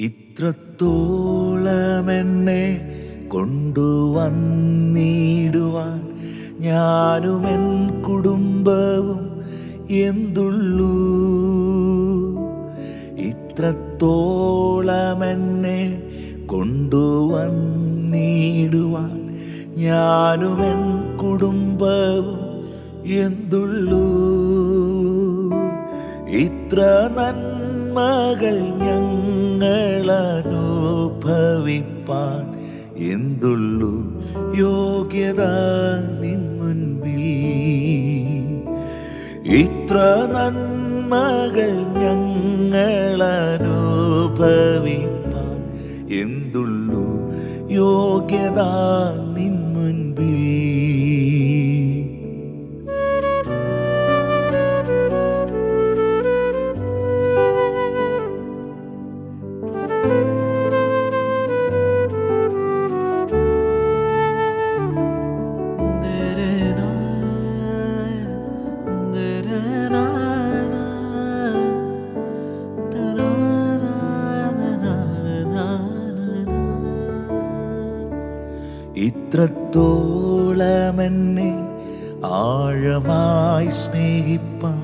ഇത്രത്തോളം എന്നെ കൊണ്ടുവന്നിടുവാൻ ഞാനും എൻ കുടുംബവും എന്തുള്ളൂ. ഇത്രത്തോളം എന്നെ കൊണ്ടുവന്നിടുവാൻ ഞാനും എൻ കുടുംബവും എന്തുള്ളൂ. ഇത്ര നന്മകൾ ഞങ്ങളനുഭവിപ്പാൻ എന്തുള്ളൂ യോഗ്യത നിൻ മുൻപിൽ. ഇത്ര നന്മകൾ ഞങ്ങളനുഭവിപ്പാൻ എന്തുള്ളൂ യോഗ്യത നിൻ മുൻപിൽ. ഇത്രത്തോളം എന്നെ ആഴമായി സ്നേഹിപ്പാൻ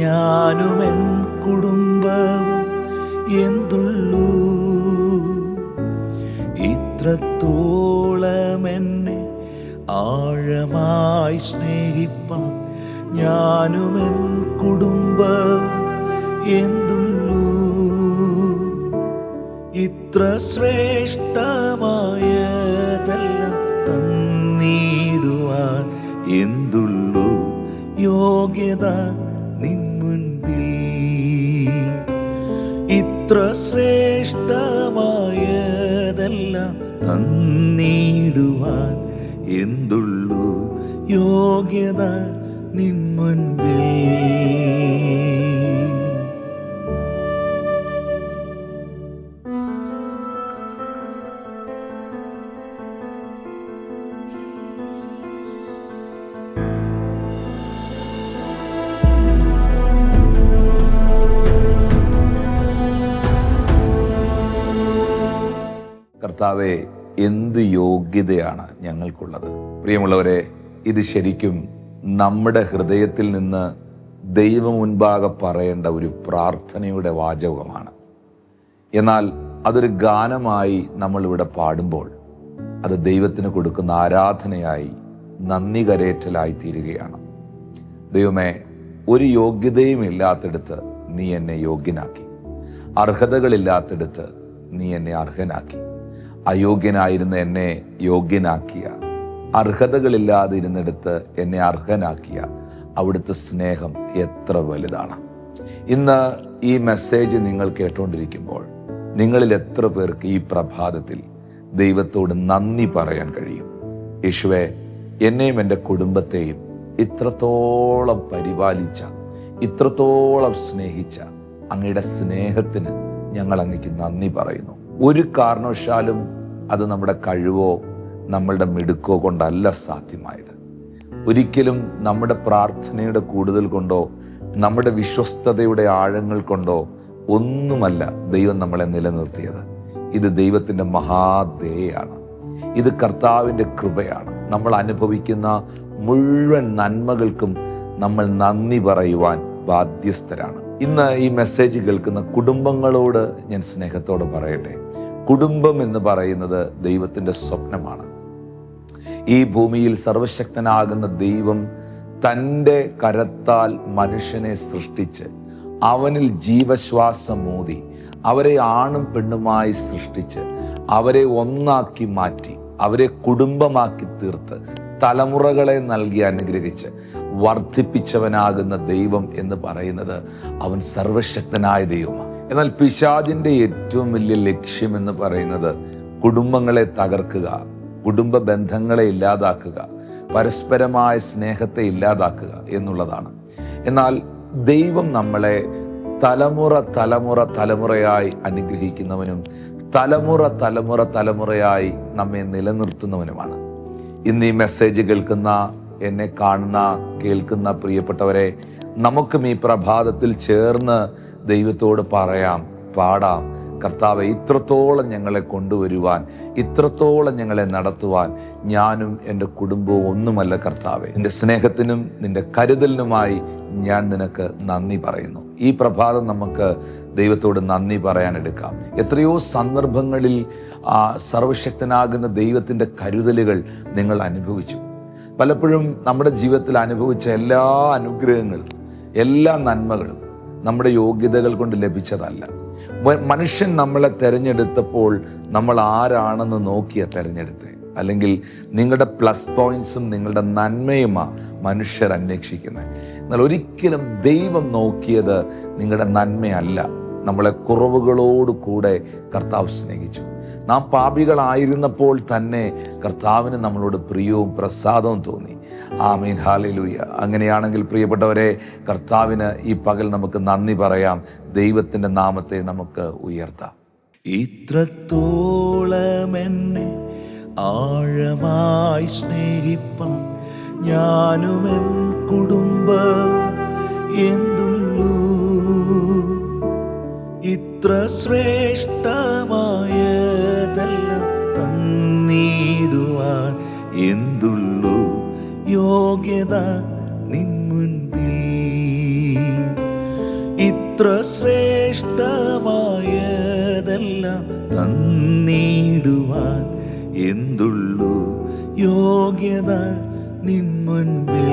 ഞാനും എൻ കുടുംബവും എന്തുള്ളൂ. ഇത്രത്തോളം എന്നെ ആഴമായി സ്നേഹിപ്പാൻ ഞാനും എൻ കുടുംബവും എന്തുള്ളൂ. ഇത്ര ശ്രേഷ്ഠമായതെല്ലാം തന്നിടുവാൻ എന്തുള്ളൂ യോഗ്യത നിൻ മുൻപിൽ. ഇത്ര ശ്രേഷ്ഠമായതെല്ലാം തന്നിടുവാൻ എന്തുള്ളൂ യോഗ്യത നിൻ മുൻപിൽ. കർത്താവേ, എന്ത് യോഗ്യതയാണ് ഞങ്ങൾക്കുള്ളത്. പ്രിയമുള്ളവരെ, ഇത് ശരിക്കും നമ്മുടെ ഹൃദയത്തിൽ നിന്ന് ദൈവം മുൻപാകെ പറയേണ്ട ഒരു പ്രാർത്ഥനയുടെ വാചകമാണ്. എന്നാൽ അതൊരു ഗാനമായി നമ്മളിവിടെ പാടുമ്പോൾ അത് ദൈവത്തിന് കൊടുക്കുന്ന ആരാധനയായി, നന്ദി കരേറ്റലായി തീരുകയാണ്. ദൈവമേ, ഒരു യോഗ്യതയും ഇല്ലാത്തിടത്ത് നീ എന്നെ യോഗ്യനാക്കി. അർഹതകളില്ലാത്തിടത്ത് നീ എന്നെ അർഹനാക്കി. അയോഗ്യനായിരുന്ന എന്നെ യോഗ്യനാക്കിയ, അർഹതകളില്ലാതെ ഇരുന്നിടത്ത് എന്നെ അർഹനാക്കിയ അവിടുത്തെ സ്നേഹം എത്ര വലുതാണ്. ഇന്ന് ഈ മെസ്സേജ് നിങ്ങൾ കേട്ടുകൊണ്ടിരിക്കുമ്പോൾ നിങ്ങളിൽ എത്ര പേർക്ക് ഈ പ്രഭാതത്തിൽ ദൈവത്തോട് നന്ദി പറയാൻ കഴിയും? യേശുവേ, എന്നെയും എൻ്റെ കുടുംബത്തെയും ഇത്രത്തോളം പരിപാലിച്ച, ഇത്രത്തോളം സ്നേഹിച്ച അങ്ങയുടെ സ്നേഹത്തിന് ഞങ്ങൾ അങ്ങയ്ക്ക് നന്ദി പറയുന്നു. ഒരു കാരണവശാലും അത് നമ്മുടെ കഴിവോ നമ്മളുടെ മിടുക്കോ കൊണ്ടല്ല സാധ്യമായത്. ഒരിക്കലും നമ്മുടെ പ്രാർത്ഥനയുടെ കൂടുതൽ കൊണ്ടോ നമ്മുടെ വിശ്വസ്തതയുടെ ആഴങ്ങൾ കൊണ്ടോ ഒന്നുമല്ല ദൈവം നമ്മളെ നിലനിർത്തിയത്. ഇത് ദൈവത്തിൻ്റെ മഹാദയയാണ്. ഇത് കർത്താവിൻ്റെ കൃപയാണ്. നമ്മൾ അനുഭവിക്കുന്ന മുഴുവൻ നന്മകൾക്കും നമ്മൾ നന്ദി പറയുവാൻ ബാധ്യസ്ഥരാണ്. ഇന്ന് ഈ മെസ്സേജ് കേൾക്കുന്ന കുടുംബങ്ങളോട് ഞാൻ സ്നേഹത്തോടെ പറയട്ടെ, കുടുംബം എന്ന് പറയുന്നത് ദൈവത്തിൻ്റെ സ്വപ്നമാണ്. ഈ ഭൂമിയിൽ സർവശക്തനാകുന്ന ദൈവം തൻ്റെ കരത്താൽ മനുഷ്യനെ സൃഷ്ടിച്ച് അവനിൽ ജീവശ്വാസമൂതി അവരെ ആണും പെണ്ണുമായി സൃഷ്ടിച്ച് അവരെ ഒന്നാക്കി മാറ്റി അവരെ കുടുംബമാക്കി തീർത്ത് തലമുറകളെ നൽകി അനുഗ്രഹിച്ച് വർദ്ധിപ്പിച്ചവനാകുന്ന ദൈവം എന്ന് പറയുന്നത് അവൻ സർവശക്തനായ ദൈവമാണ്. എന്നാൽ പിശാചിൻ്റെ ഏറ്റവും വലിയ ലക്ഷ്യം എന്ന് പറയുന്നത് കുടുംബങ്ങളെ തകർക്കുക, കുടുംബ ബന്ധങ്ങളെ ഇല്ലാതാക്കുക, പരസ്പരമായ സ്നേഹത്തെ ഇല്ലാതാക്കുക എന്നുള്ളതാണ്. എന്നാൽ ദൈവം നമ്മളെ തലമുറയായി അനുഗ്രഹിക്കുന്നവനും തലമുറയായി നമ്മെ നിലനിർത്തുന്നവനുമാണ്. ഇന്ന് ഈ മെസ്സേജ് കേൾക്കുന്ന, എന്നെ കാണുന്ന, കേൾക്കുന്ന പ്രിയപ്പെട്ടവരെ, നമുക്കും ഈ പ്രഭാതത്തിൽ ചേർന്ന് ദൈവത്തോട് പറയാം, പാടാം, കർത്താവെ, ഇത്രത്തോളം ഞങ്ങളെ കൊണ്ടുവരുവാൻ, ഇത്രത്തോളം ഞങ്ങളെ നടത്തുവാൻ ഞാനും എൻ്റെ കുടുംബവും ഒന്നുമല്ല കർത്താവെ. നിൻ്റെ സ്നേഹത്തിനും നിൻ്റെ കരുതലിനുമായി ഞാൻ നിനക്ക് നന്ദി പറയുന്നു. ഈ പ്രഭാതം നമുക്ക് ദൈവത്തോട് നന്ദി പറയാനെടുക്കാം. എത്രയോ സന്ദർഭങ്ങളിൽ സർവശക്തനാകുന്ന ദൈവത്തിൻ്റെ കരുതലുകൾ നിങ്ങൾ അനുഭവിച്ചു. പലപ്പോഴും നമ്മുടെ ജീവിതത്തിൽ അനുഭവിച്ച എല്ലാ അനുഗ്രഹങ്ങളും എല്ലാ നന്മകളും നമ്മുടെ യോഗ്യതകൾ കൊണ്ട് ലഭിച്ചതല്ല. മനുഷ്യൻ നമ്മളെ തിരഞ്ഞെടുത്തപ്പോൾ നമ്മൾ ആരാണെന്ന് നോക്കിയാ തിരഞ്ഞെടുത്തത്. അല്ലെങ്കിൽ നിങ്ങളുടെ പ്ലസ് പോയിന്റ്സും നിങ്ങളുടെ നന്മയുമാണ് മനുഷ്യർ അന്വേഷിക്കുന്നത്. എന്നാൽ ഒരിക്കലും ദൈവം നോക്കിയത് നിങ്ങളുടെ നന്മയല്ല. നമ്മളെ കുറവുകളോട് കൂടെ കർത്താവ് സ്നേഹിച്ചു. നാം പാപികളായിരുന്നപ്പോൾ തന്നെ കർത്താവിന് നമ്മളോട് പ്രിയവും പ്രസാദവും തോന്നി. ആമീൻ, ഹല്ലേലൂയ. അങ്ങനെയാണെങ്കിൽ പ്രിയപ്പെട്ടവരെ, കർത്താവിന് ഈ പകൽ നമുക്ക് നന്ദി പറയാം. ദൈവത്തിൻ്റെ നാമത്തെ നമുക്ക് ഉയർത്താം. ഇത്രത്തോളം എന്നെ ആഴമായി സ്നേഹിപ്പാൻ ഞാനും എൻ കുടുംബവും എന്തുള്ളൂ. ഇത്ര ശ്രേഷ്ഠമായതെല്ലാം തന്നിടുവാൻ എന്തുള്ളൂ യോഗ്യത നിൻ മുൻപിൽ. ഇത്ര ശ്രേഷ്ഠമായതെല്ലാം തന്നിടുവാൻ എന്തുള്ളൂ യോഗ്യത നിൻ മുൻപിൽ.